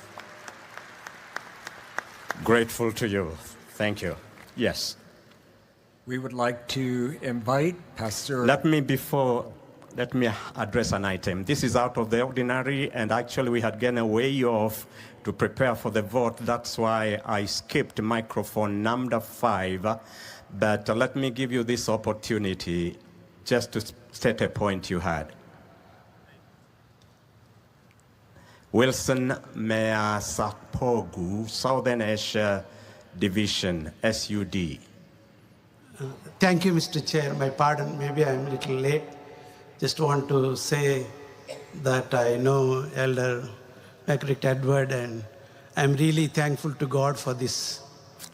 grateful to you. Thank you. Yes. We would like to invite Pastor... Let me address an item. This is out of the ordinary, and actually we had gotten a way off to prepare for the vote. That's why I skipped microphone number 5. But let me give you this opportunity just to state a point you had. Wilson Mea Sapogu, Southern Asia Division, SUD. Thank you, Mr. Chair. My pardon, maybe I'm a little late. Just want to say that I know Elder McRick Edward, and I'm really thankful to God for this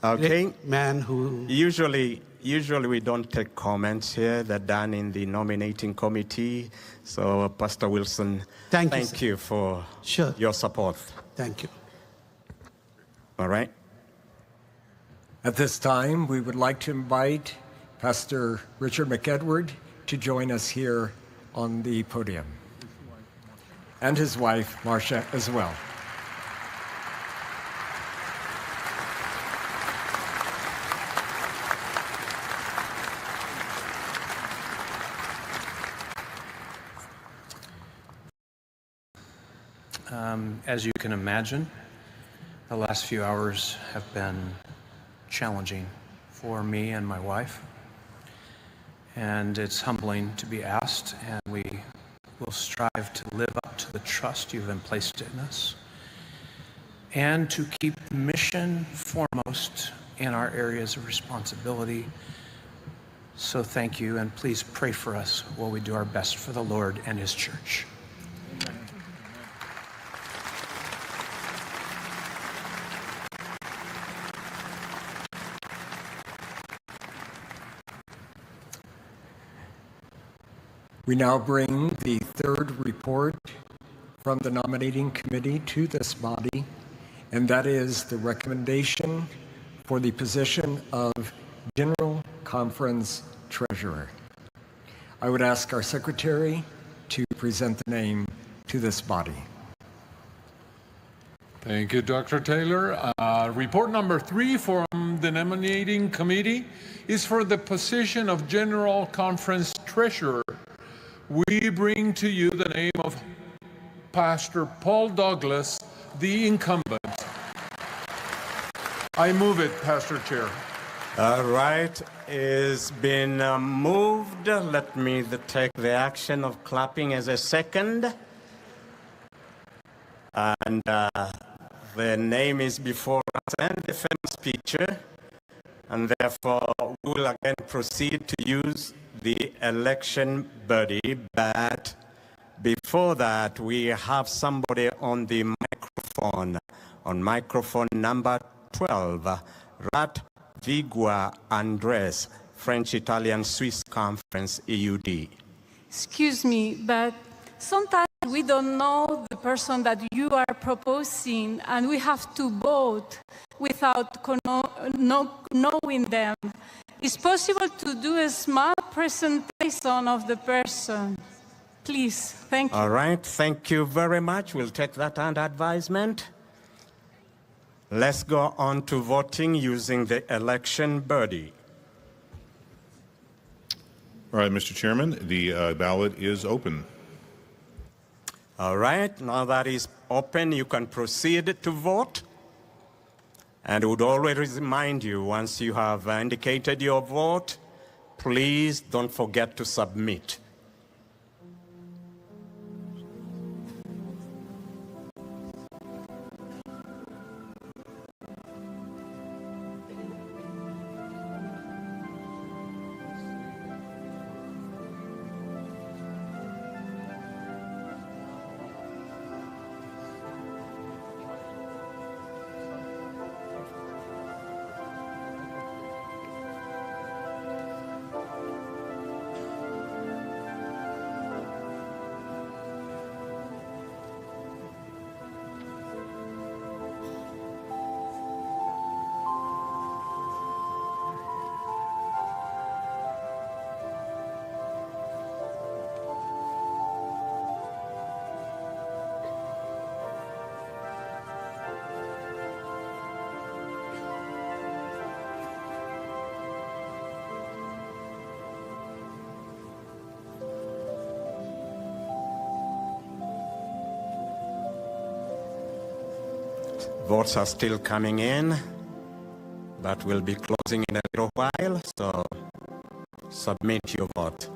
great man who... Usually we don't take comments here. They're done in the nominating committee. So, Pastor Wilson, thank you for your support. Thank you. All right. At this time, we would like to invite Pastor Richard McEdward to join us here on the podium, and his wife, Marcia, as well. As you can imagine, the last few hours have been challenging for me and my wife. And it's humbling to be asked, and we will strive to live up to the trust you've placed in us and to keep the mission foremost in our areas of responsibility. So thank you, and please pray for us while we do our best for the Lord and His church. We now bring the third report from the nominating committee to this body, and that is the recommendation for the position of General Conference Treasurer. I would ask our secretary to present the name to this body. Thank you, Dr. Taylor. Report number 3 from the nominating committee is for the position of General Conference Treasurer. We bring to you the name of Pastor Paul Douglas, the incumbent. I move it, Pastor Chair. All right, it's been moved. Let me take the action of clapping as a second. And the name is before us and the famous picture. And therefore, we will again proceed to use the election body. But before that, we have somebody on the microphone, on microphone number 12, Rat Vigua Andres, French-Italian Swiss Conference, EUD. Excuse me, but sometimes we don't know the person that you are proposing, and we have to vote without knowing them. It's possible to do a small presentation of the person. Please, thank you. All right, thank you very much. We'll take that under advisement. Let's go on to voting using the election body. All right, Mr. Chairman, the ballot is open. All right, now that is open, you can proceed to vote. And I would always remind you, once you have indicated your vote, please don't forget to submit. Votes are still coming in, but we'll be closing in a little while, so submit your vote.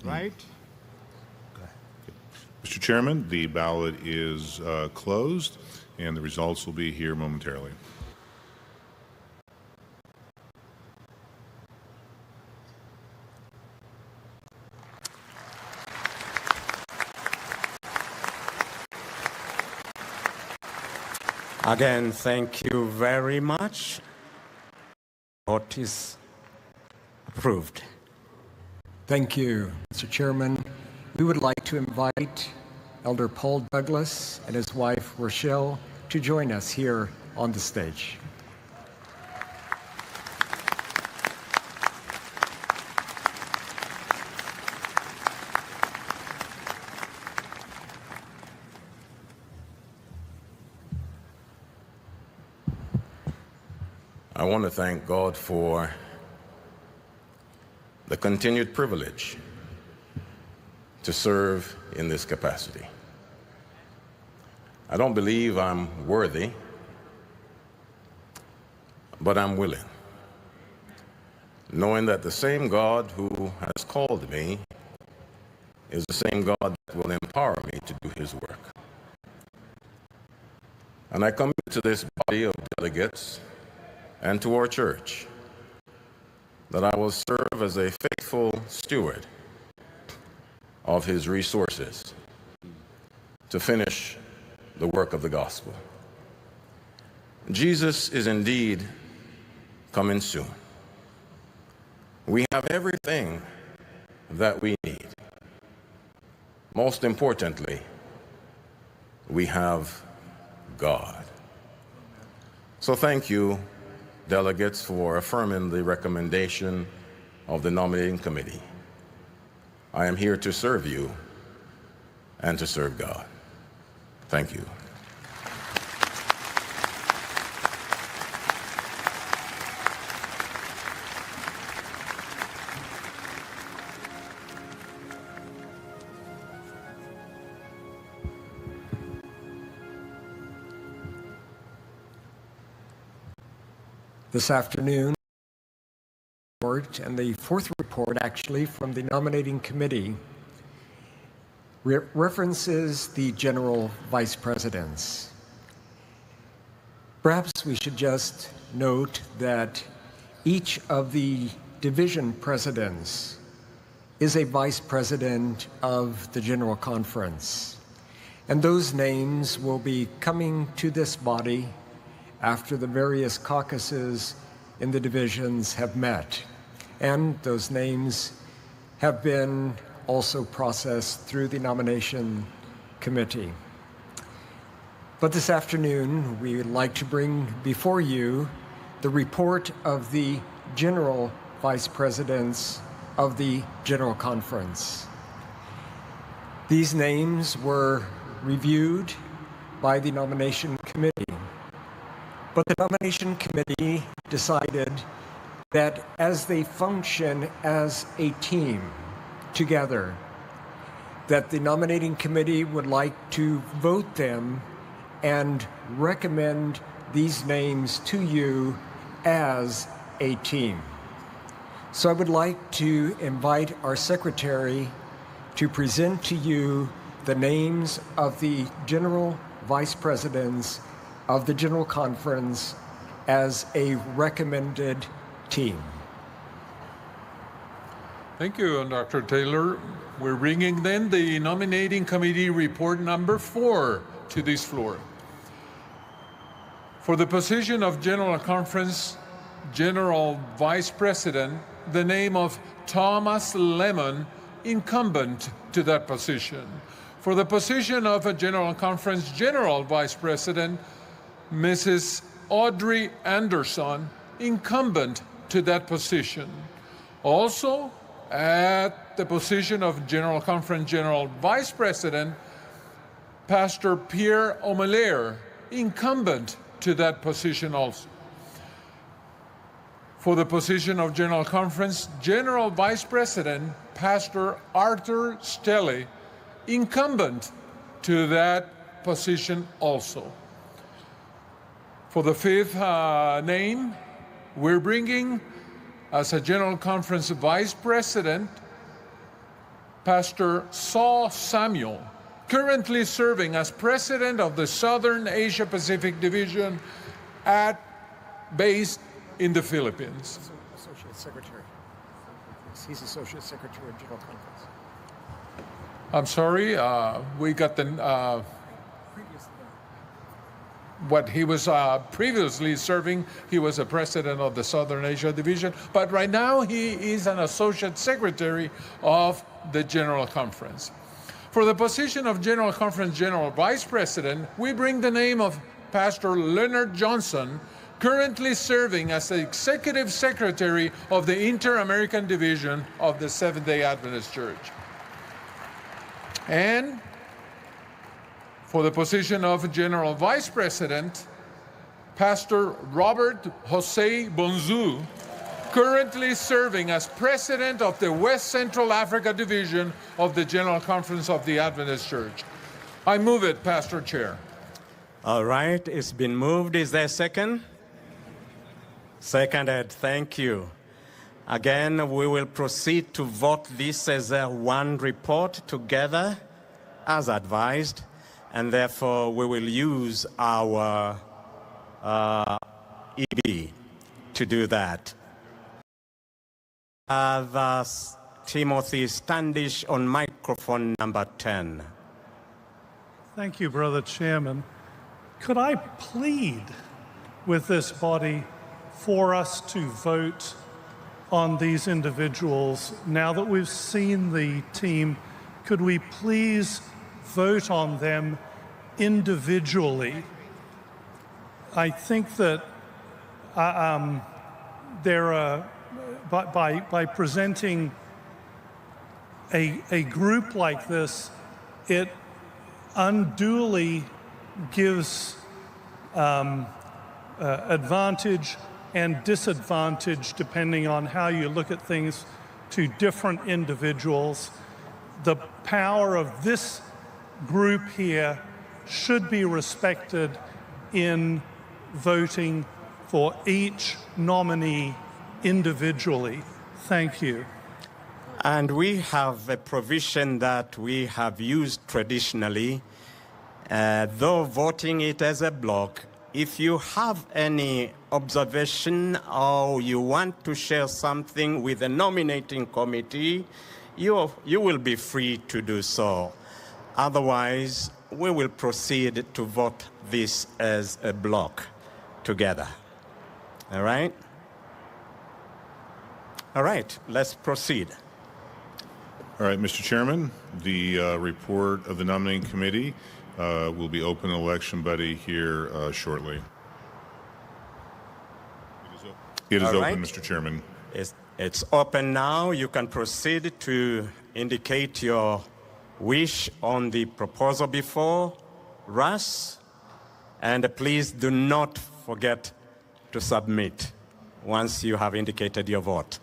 Right? Mr. Chairman, the ballot is closed, and the results will be here momentarily. Again, thank you very much. Vote is approved. Thank you, Mr. Chairman. We would like to invite Elder Paul Douglas and his wife, Rochelle, to join us here on the stage. I want to thank God for the continued privilege to serve in this capacity. I don't believe I'm worthy, but I'm willing, knowing that the same God who has called me is the same God that will empower me to do his work. And I commit to this body of delegates and to our church that I will serve as a faithful steward of his resources to finish the work of the gospel. Jesus is indeed coming soon. We have everything that we need. Most importantly, we have God. So thank you, delegates, for affirming the recommendation of the nominating committee. I am here to serve you and to serve God. Thank you. This afternoon, and the fourth report actually from the nominating committee references the general vice presidents. Perhaps we should just note that each of the division presidents is a vice president of the General Conference, and those names will be coming to this body after the various caucuses in the divisions have met. And those names have been also processed through the nomination committee. But this afternoon, we would like to bring before you the report of the general vice presidents of the General Conference. These names were reviewed by the nomination committee, but the nomination committee decided that as they function as a team together, that the nominating committee would like to vote them and recommend these names to you as a team. So I would like to invite our secretary to present to you the names of the general vice presidents of the General Conference as a recommended team. Thank you, Dr. Taylor. We're bringing then the nominating committee report number 4 to this floor. For the position of General Conference General Vice President, the name of Thomas Lemon, incumbent to that position. For the position of a General Conference General Vice President, Mrs. Audrey Anderson, incumbent to that position. Also, at the position of General Conference General Vice President, Pastor Pierre Omeler, incumbent to that position also. For the position of General Conference General Vice President, Pastor Arthur Stelly, incumbent to that position also. For the 5th name, we're bringing as a General Conference Vice President, Pastor Saul Samuel, currently serving as President of the Southern Asia Pacific Division based in the Philippines. Associate Secretary. He's Associate Secretary of General Conference. I'm sorry, we got the what he was previously serving. He was a president of the Southern Asia Division, but right now he is an Associate Secretary of the General Conference. For the position of General Conference General Vice President, we bring the name of Pastor Leonard Johnson, currently serving as the Executive Secretary of the Inter-American Division of the Seventh-day Adventist Church. And for the position of General Vice President, Pastor Robert Jose Bonzu, currently serving as President of the West Central Africa Division of the General Conference of the Adventist Church. I move it, Pastor Chair. All right, it's been moved. Is there a second? Seconded, thank you. Again, we will proceed to vote this as one report together as advised, and therefore we will use our EB to do that. Timothy Standish on microphone number 10. Thank you, Brother Chairman. Could I plead with this body for us to vote on these individuals? Now that we've seen the team, could we please vote on them individually? I think that by presenting a group like this, it unduly gives advantage and disadvantage, depending on how you look at things, to different individuals. The power of this group here should be respected in voting for each nominee individually. Thank you. And we have a provision that we have used traditionally, though voting it as a block. If you have any observation or you want to share something with the nominating committee, you will be free to do so. Otherwise, we will proceed to vote this as a block together. All right? All right, let's proceed. All right, Mr. Chairman, the report of the nominating committee will be open election buddy here shortly. It is open, Mr. Chairman. It's open now. You can proceed to indicate your wish on the proposal before us. And please do not forget to submit once you have indicated your vote.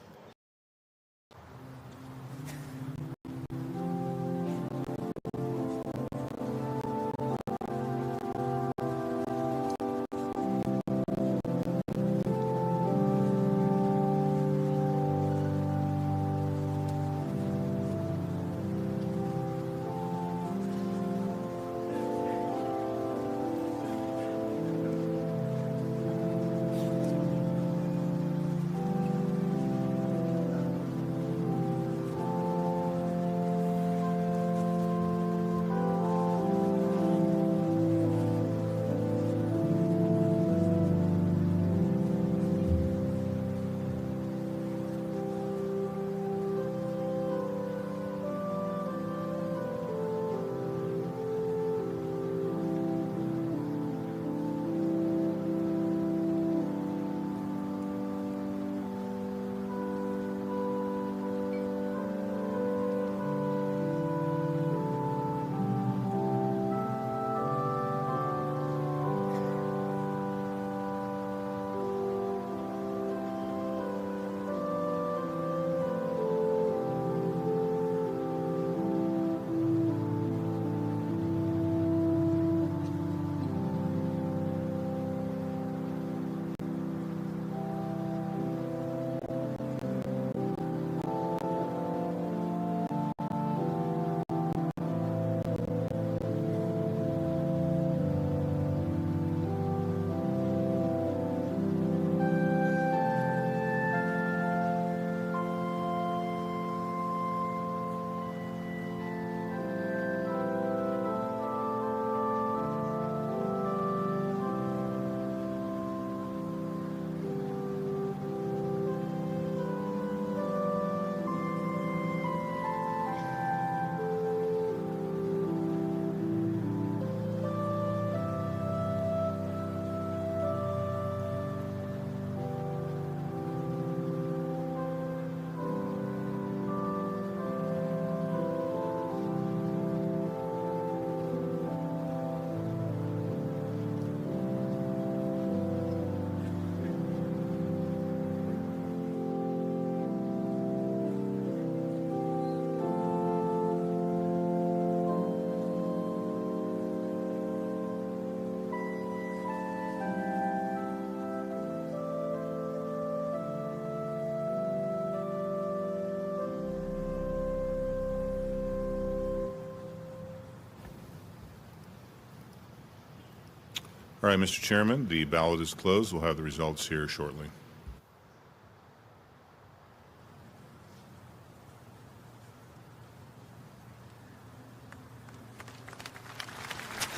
All right, Mr. Chairman, the ballot is closed. We'll have the results here shortly.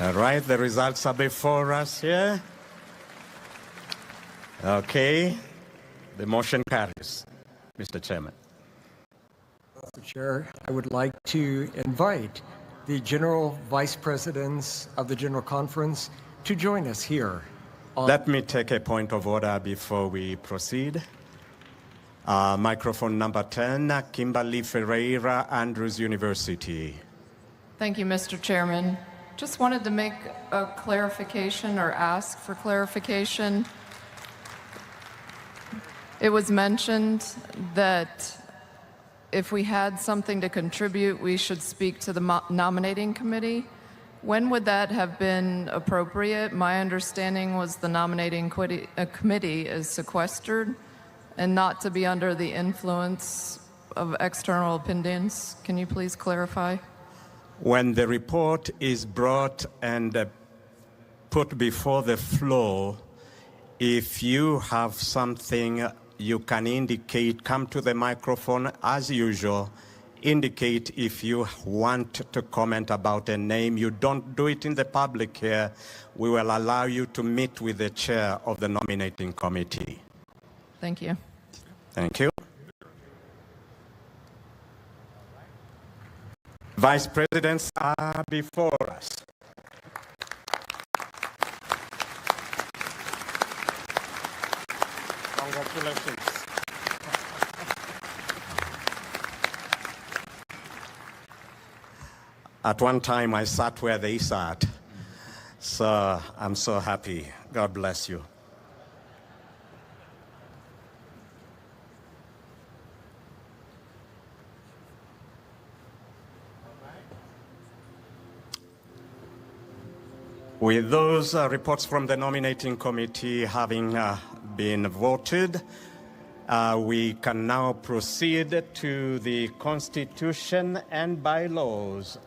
All right, the results are before us here. Okay, the motion carries. Mr. Chairman. Mr. Chair, I would like to invite the General Vice Presidents of the General Conference to join us here. Let me take a point of order before we proceed. Microphone number 10, Kimberly Ferreira, Andrews University. Thank you, Mr. Chairman. Just wanted to make a clarification or ask for clarification. It was mentioned that if we had something to contribute, we should speak to the nominating committee. When would that have been appropriate? My understanding was the nominating committee is sequestered and not to be under the influence of external opinions. Can you please clarify? When the report is brought and put before the floor, if you have something you can indicate, come to the microphone as usual, indicate if you want to comment about a name. You don't do it in the public here. We will allow you to meet with the chair of the nominating committee. Thank you. Thank you. Vice Presidents are before us. Congratulations. At one time, I sat where they sat. So I'm so happy. God bless you. With those reports from the nominating committee having been voted, we can now proceed to the Constitution and bylaws.